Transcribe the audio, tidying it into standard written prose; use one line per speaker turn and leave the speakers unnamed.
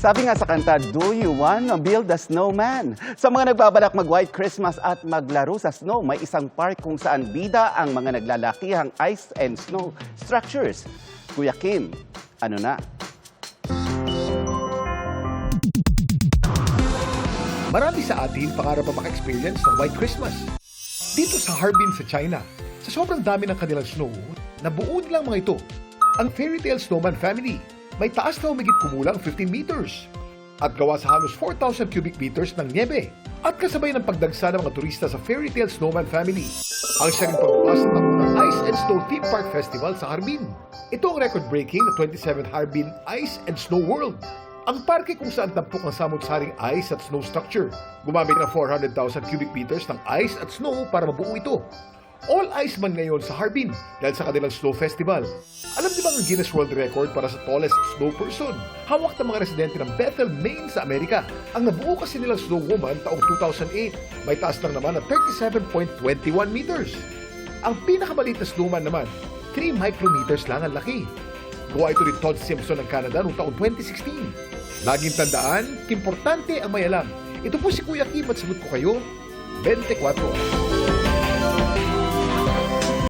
Sabi nga sa kanta, do you wanna build a snowman? Sa mga nagbabalak mag-White Christmas at maglaro sa snow, may isang park kung saan bida ang mga naglalakihang ice and snow structures. Kuya Kim, ano na?
Marami sa atin pangarap pa maka-experience ng White Christmas. Dito sa Harbin sa China, sa sobrang dami ng kanilang snow, nabuo nilang mga ito. Ang Fairy Tale Snowman Family, may taas na humigit kumulang 15 meters at gawa sa halos 4,000 cubic meters ng niebe at kasabay ng pagdagsa ng mga turista sa Fairy Tale Snowman Family. Ang siya rin pagbukas ng taunang Ice and Snow Theme Park Festival sa Harbin. Ito ang record-breaking na 27th Harbin Ice and Snow World. Ang parke kung saan tampok ang samot-saring ice at snow structure. Gumamit ng 400,000 cubic meters ng ice at snow para mabuo ito. All ice man ngayon sa Harbin dahil sa kanilang snow festival. Alam niyo bang ang Guinness World Record para sa tallest snow person? Hawak ng mga residente ng Bethel, Maine sa Amerika. Ang nabuo kasi nilang snow woman taong 2008. May taas lang naman na 37.21 meters. Ang pinakamaliit na snowman naman, 3 micrometers lang ang laki. Gawa ito ni Todd Simpson ng Canada noong taong 2016. Laging tandaan, importante ang may alam. Ito po si Kuya Kim at sagot ko kayo, 24.